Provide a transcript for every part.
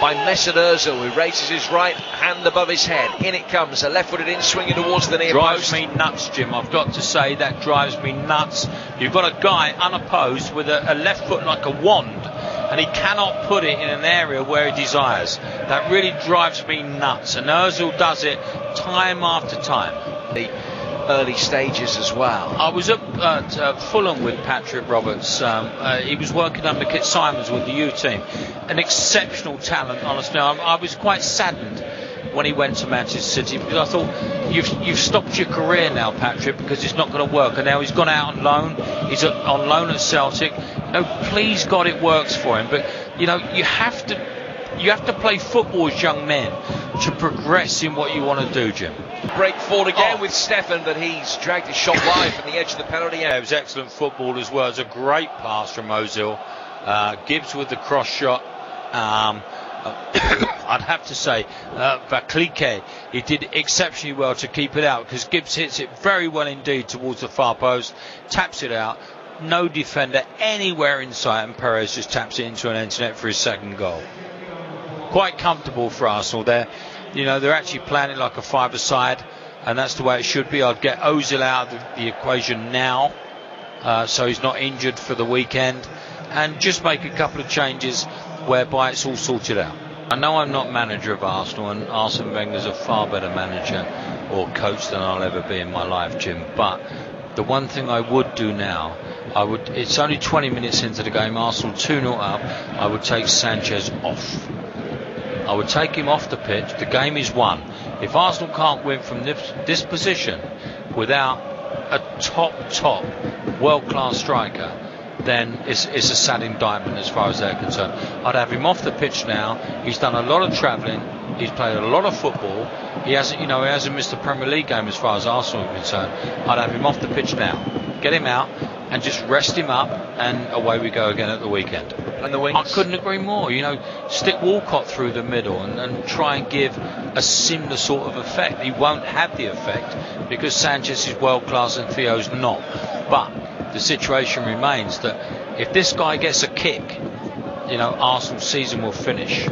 by Mesut Ozil, who raises his right hand above his head. In it comes, a left-footed in, swinging towards the near post. Drives me nuts, Jim. I've got to say, that drives me nuts. You've got a guy unopposed with a left foot like a wand, and he cannot put it in an area where he desires. That really drives me nuts, and Ozil does it time after time. The early stages as well. I was up at Fulham with Patrick Roberts. He was working under Kit Simons with the U team. An exceptional talent, honestly. I was quite saddened when he went to Manchester City, because I thought, you've stopped your career now, Patrick, because it's not going to work. And now he's gone out on loan. He's on loan at Celtic. Please God, it works for him. But you have to play football as young men to progress in what you want to do, Jim. Break forward again with Stefan, but he's dragged his shot wide from the edge of the penalty area. Yeah, it was excellent football as well. It was a great pass from Ozil. Gibbs with the cross shot. I'd have to say, Vaklike, he did exceptionally well to keep it out, because Gibbs hits it very well indeed towards the far post, taps it out. No defender anywhere in sight, and Perez just taps it into an empty net for his second goal. Quite comfortable for Arsenal there. They're actually playing it like a five-a-side, and that's the way it should be. I'd get Ozil out of the equation now, so he's not injured for the weekend, and just make a couple of changes whereby it's all sorted out. I know I'm not manager of Arsenal, and Arsene Wenger's a far better manager or coach than I'll ever be in my life, Jim, but the one thing I would do now, it's only 20 minutes into the game, Arsenal 2-0 up, I would take Sanchez off. I would take him off the pitch. The game is won. If Arsenal can't win from this position without a top world-class striker, then it's a sad indictment as far as they're concerned. I'd have him off the pitch now. He's done a lot of travelling. He's played a lot of football. He hasn't missed a Premier League game as far as Arsenal are concerned. I'd have him off the pitch now. Get him out and just rest him up, and away we go again at the weekend. And the wings. I couldn't agree more. Stick Walcott through the middle and try and give a similar sort of effect. He won't have the effect because Sanchez is world class and Theo's not. But the situation remains that if this guy gets a kick, Arsenal's season will finish.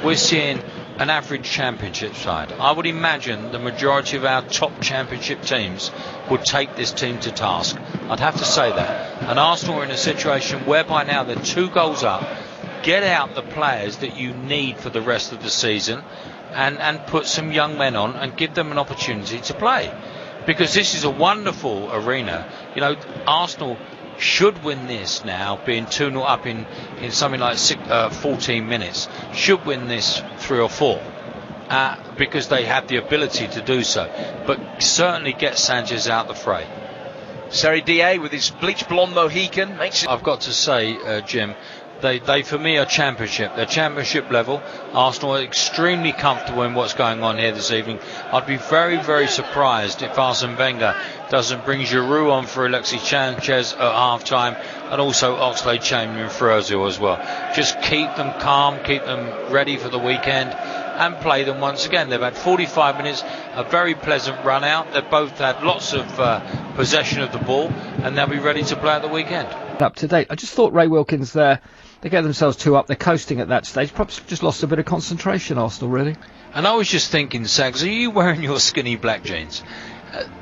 We're seeing an average championship side. I would imagine the majority of our top championship teams would take this team to task. I'd have to say that. And Arsenal are in a situation whereby now they're 2 goals up. Get out the players that you need for the rest of the season, and put some young men on and give them an opportunity to play. Because this is a wonderful arena. Arsenal should win this now, being 2-0 up in something like 14 minutes. Should win this 3 or 4 because they have the ability to do so. But certainly get Sanchez out the fray. Serie DA with his bleach blonde Mohican makes it. I've got to say, Jim, they for me are championship. They're championship level. Arsenal are extremely comfortable in what's going on here this evening. I'd be very, very surprised if Arsene Wenger doesn't bring Giroud on for Alexis Sanchez at half-time, and also Oxlade-Chamberlain for Ozil as well. Just keep them calm, keep them ready for the weekend, and play them once again. They've had 45 minutes, a very pleasant run out. They've both had lots of possession of the ball, and they'll be ready to play at the weekend. Up to date. I just thought Ray Wilkins there, they get themselves 2 up, they're coasting at that stage. Perhaps just lost a bit of concentration, Arsenal, really. And I was just thinking, Sags, are you wearing your skinny black jeans?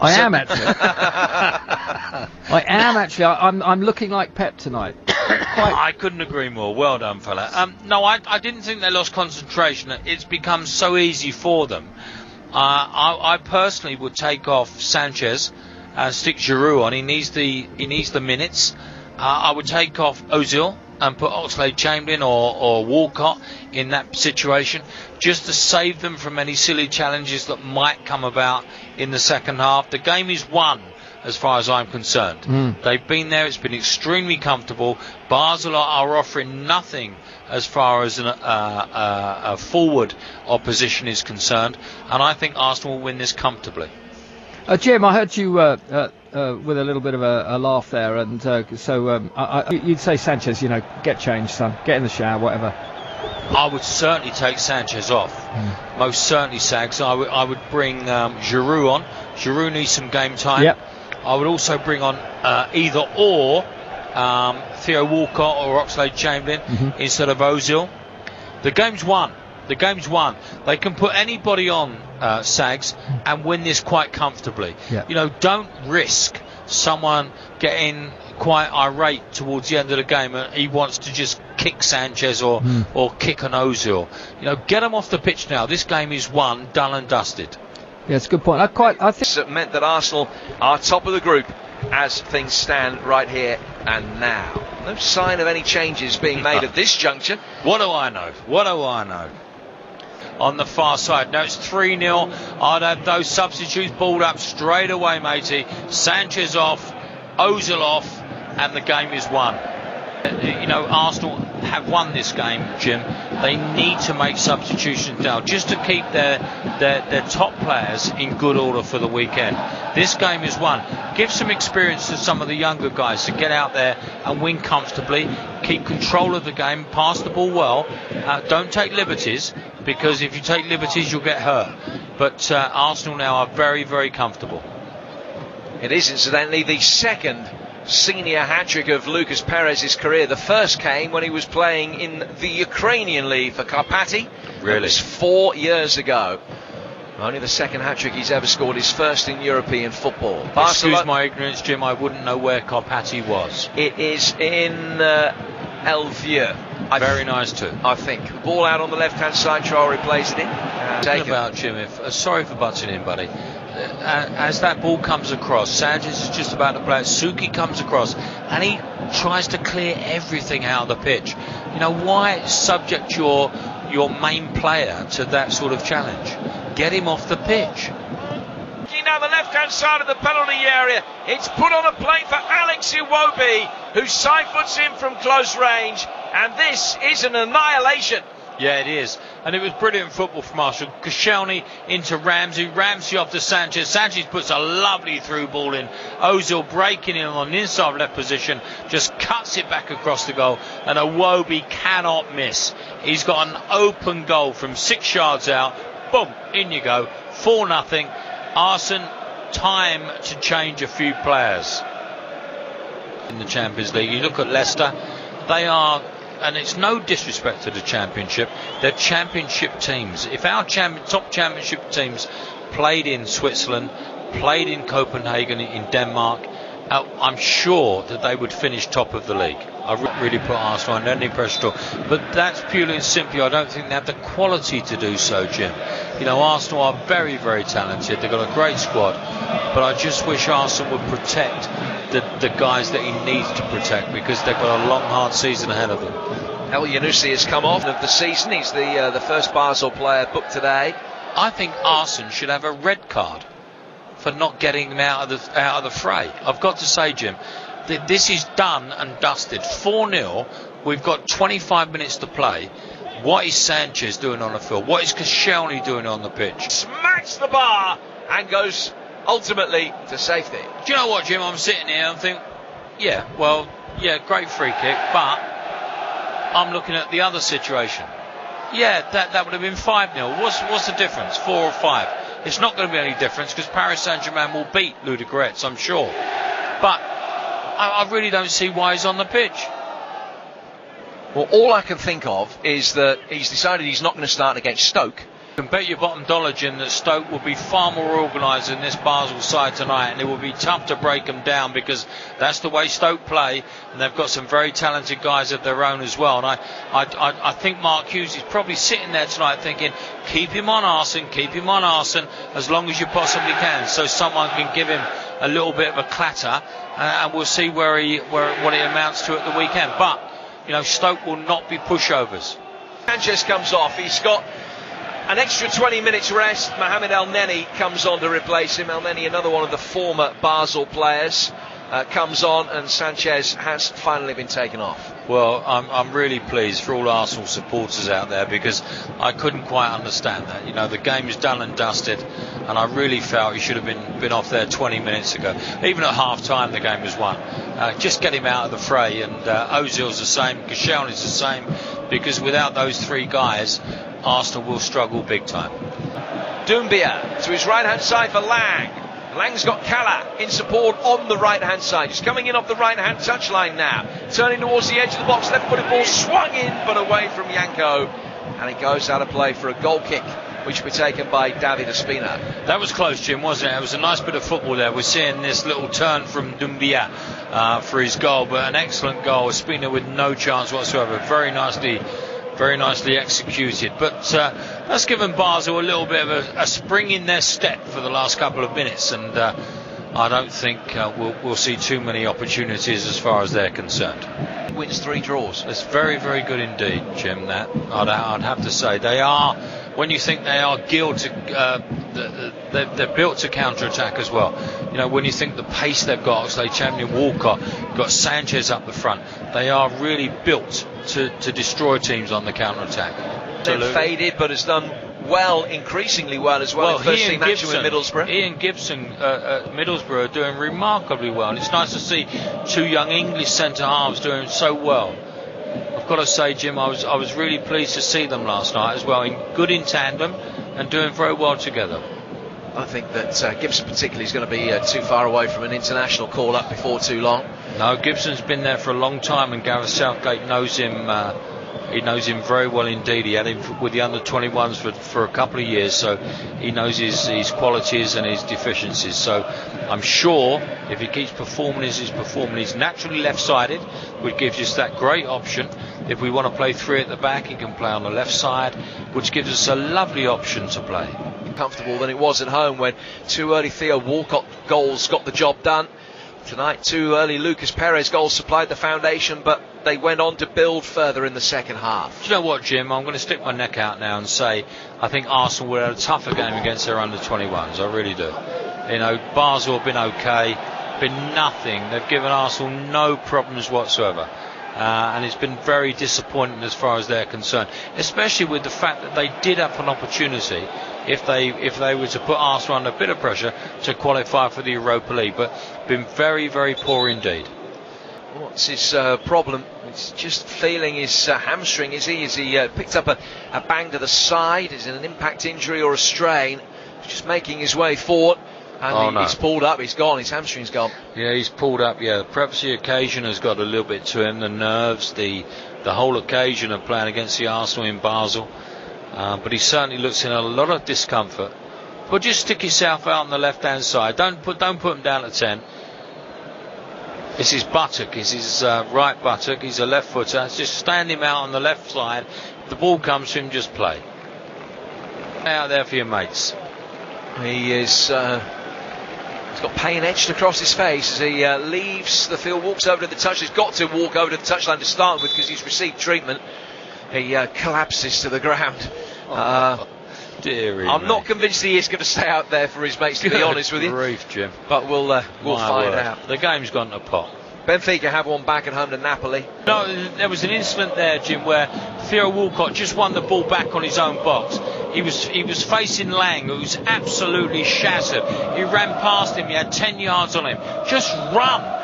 I am actually. I am actually. I'm looking like Pep tonight. I couldn't agree more. Well done, fella. No, I didn't think they lost concentration. It's become so easy for them. I personally would take off Sanchez, stick Giroud on. He needs the minutes. I would take off Ozil and put Oxlade-Chamberlain or Walcott in that situation, just to save them from any silly challenges that might come about in the second half. The game is won as far as I'm concerned. They've been there, it's been extremely comfortable. Basel are offering nothing as far as a forward opposition is concerned, and I think Arsenal will win this comfortably. Jim, I heard you with a little bit of a laugh there, and you'd say Sanchez, get changed, son, get in the shower, whatever. I would certainly take Sanchez off. Most certainly, Sags. I would bring Giroud on. Giroud needs some game time. Yep. I would also bring on either or Theo Walcott or Oxlade-Chamberlain instead of Ozil. The game's won. The game's won. They can put anybody on, Sags, and win this quite comfortably. Yeah. You know, don't risk someone getting quite irate towards the end of the game and he wants to just kick Sanchez or kick an Ozil. You know, get them off the pitch now. This game is won, done and dusted. Yeah, it's a good point. I think it meant that Arsenal are top of the group as things stand right here and now. No sign of any changes being made at this juncture. What do I know? What do I know? On the far side, now it's 3-0. I'd have those substitutes balled up straight away, matey. Sanchez off, Ozil off, and the game is won. You know, Arsenal have won this game, Jim. They need to make substitutions now just to keep their top players in good order for the weekend. This game is won. Give some experience to some of the younger guys to get out there and win comfortably. Keep control of the game, pass the ball well. Don't take liberties, because if you take liberties you'll get hurt. But Arsenal now are very, very comfortable. It is incidentally the second senior hat-trick of Lucas Perez's career. The first came when he was playing in the Ukrainian league for Karpaty. Really? It was 4 years ago. Only the second hat-trick he's ever scored, his first in European football. Excuse my ignorance, Jim, I wouldn't know where Karpaty was. It is in Lviv. Very nice too. I think. The ball out on the left-hand side, Traore plays it in. What about Jim? Sorry for butting in, buddy. As that ball comes across, Sanchez is just about to play it. Suki comes across and he tries to clear everything out of the pitch. You know, why subject your main player to that sort of challenge? Get him off the pitch. Now the left-hand side of the penalty area. It's put on a plate for Alex Iwobi, who side-foots him from close range, and this is an annihilation. Yeah, it is. And it was brilliant football from Arsenal. Koscielny into Ramsey. Ramsey off to Sanchez. Sanchez puts a lovely through ball in. Ozil breaking in on the inside left position. Just cuts it back across the goal. And Iwobi cannot miss. He's got an open goal from 6 yards out. Boom, in you go. 4-0. Arsenal, time to change a few players in the Champions League. You look at Leicester. They are... And it's no disrespect to the Championship. They're Championship teams. If our top Championship teams played in Switzerland, played in Copenhagen, in Denmark, I'm sure that they would finish top of the league. I really put Arsenal under any pressure at all. But that's purely and simply, I don't think they have the quality to do so, Jim. You know, Arsenal are very, very talented. They've got a great squad. But I just wish Arsenal would protect the guys that he needs to protect, because they've got a long, hard season ahead of them. El Yunusi has come off of the season. He's the first Basel player booked today. I think Arsenal should have a red card for not getting him out of the fray. I've got to say, Jim, this is done and dusted. 4-0. We've got 25 minutes to play. What is Sanchez doing on the field? What is Koscielny doing on the pitch? Smacks the bar and goes ultimately to safety. Do you know what, Jim? I'm sitting here and think, yeah, great free kick, but I'm looking at the other situation. Yeah, that would have been 5-0. What's the difference? 4 or 5? It's not going to be any difference, because Paris Saint-Germain will beat Ludogorets, I'm sure. But I really don't see why he's on the pitch. Well, all I can think of is that he's decided he's not going to start against Stoke. You can bet your bottom dollar, Jim, that Stoke will be far more organised than this Basel side tonight, and it will be tough to break them down, because that's the way Stoke play, and they've got some very talented guys of their own as well. And I think Mark Hughes is probably sitting there tonight thinking, keep him on Arsenal, as long as you possibly can, so someone can give him a little bit of a clatter, and we'll see what it amounts to at the weekend. But you know, Stoke will not be pushovers. Sanchez comes off. He's got an extra 20 minutes rest. Mohamed El Neni comes on to replace him. El Neni, another one of the former Basel players, comes on, and Sanchez has finally been taken off. Well, I'm really pleased for all Arsenal supporters out there, because I couldn't quite understand that. You know, the game is done and dusted, and I really felt he should have been off there 20 minutes ago. Even at half-time, the game was won. Just get him out of the fray, and Ozil's the same, Koscielny's the same, because without those three guys, Arsenal will struggle big time. Doumbia to his right-hand side for Lang. Lang's got Kala in support on the right-hand side. He's coming in off the right-hand touchline now. Turning towards the edge of the box. Left-footed ball swung in, but away from Yanko. and it goes out of play for a goal kick, which will be taken by David Ospina. That was close, Jim, wasn't it? It was a nice bit of football there. We're seeing this little turn from Doumbia for his goal, but an excellent goal. Ospina with no chance whatsoever. Very nicely executed. But that's given Basel a little bit of a spring in their step for the last couple of minutes, and I don't think we'll see too many opportunities as far as they're concerned. Wins 3 draws. It's very, very good indeed, Jim. That I'd have to say they are. When you think they are geared to, they're built to counter-attack as well. You know, when you think the pace they've got, Oxlade Champion, Walcott, got Sanchez up the front, they are really built to destroy teams on the counter-attack. They've faded, but has done well, increasingly well as well. First team action with Middlesbrough. Ian Gibson at Middlesbrough are doing remarkably well, and it's nice to see 2 young English centre halves doing so well. I've got to say, Jim, I was really pleased to see them last night as well, good in tandem and doing very well together. I think that Gibson particularly is going to be too far away from an international call-up before too long. No, Gibson's been there for a long time, and Gareth Southgate knows him. He knows him very well indeed. He had him with the under-21s for a couple of years, so he knows his qualities and his deficiencies. So I'm sure if he keeps performing as he's performing, he's naturally left-sided, which gives us that great option. If we want to play 3 at the back, he can play on the left side, which gives us a lovely option to play. Comfortable than it was at home when 2 early Theo Walcott goals got the job done. Tonight, 2 early Lucas Perez goals supplied the foundation, but they went on to build further in the second half. Do you know what, Jim? I'm going to stick my neck out now and say I think Arsenal will have a tougher game against their under-21s. I really do. You know, Basel have been okay, been nothing. They've given Arsenal no problems whatsoever. And it's been very disappointing as far as they're concerned, especially with the fact that they did have an opportunity if they were to put Arsenal under a bit of pressure to qualify for the Europa League, but been very, very poor indeed. What's his problem? He's just feeling his hamstring, is he? Has he picked up a bang to the side? Is it an impact injury or a strain? He's just making his way forward. And he's pulled up, he's gone, his hamstring's gone. Yeah, he's pulled up, yeah. Perhaps the occasion has got a little bit to him, the nerves, the whole occasion of playing against the Arsenal in Basel. But he certainly looks in a lot of discomfort. But just stick yourself out on the left-hand side. Don't put him down at 10. It's his buttock, it's his right buttock, he's a left footer. Just stand him out on the left side. If the ball comes to him, just play. Out there for your mates. He is... He's got pain etched across his face as he leaves the field, walks over to the touch. He's got to walk over to the touchline to start with because he's received treatment. He collapses to the ground. Deary I'm mate. not convinced he is going to stay out there for his mates, to be honest with you. Grief, Jim. But we'll find out. The game's gone to pot. Benfica have one back at home to Napoli. No, there was an incident there, Jim, where Theo Walcott just won the ball back on his own box. He was facing Lang, who was absolutely shattered. He ran past him. He had 10 yards on him. Just run.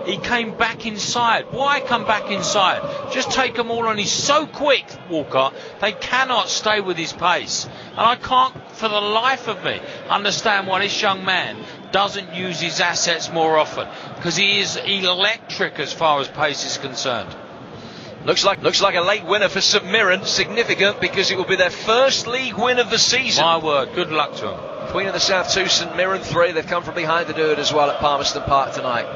He came back inside. Why come back inside? Just take them all on. He's so quick, Walcott. They cannot stay with his pace. And I can't, for the life of me, understand why this young man doesn't use his assets more often, because he is electric as far as pace is concerned. Looks like a late winner for St Mirren, significant because it will be their first league win of the season. My word, good luck to them. Queen of the South 2, St Mirren 3. They've come from behind to do it as well at Palmerston Park tonight.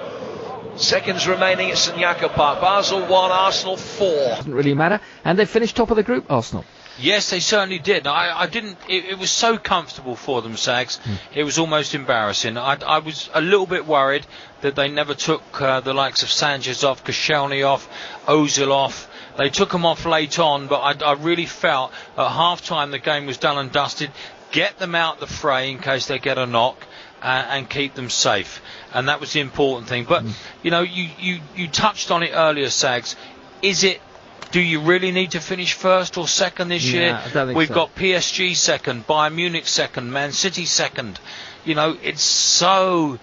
Seconds remaining at St Jakob Park. Basel 1, Arsenal 4. Doesn't really matter, and they finished top of the group, Arsenal. Yes, they certainly did. I didn't. It was so comfortable for them, Sags. It was almost embarrassing. I was a little bit worried that they never took the likes of Sanchez off, Koscielny off, Ozil off. They took them off late on, but I really felt at half-time the game was done and dusted. Get them out the fray in case they get a knock, and keep them safe. And that was the important thing. But you know, you touched on it earlier, Sags. Do you really need to finish first or second this year? I don't think We've so. got PSG second, Bayern Munich second, Man City second. You know, it's so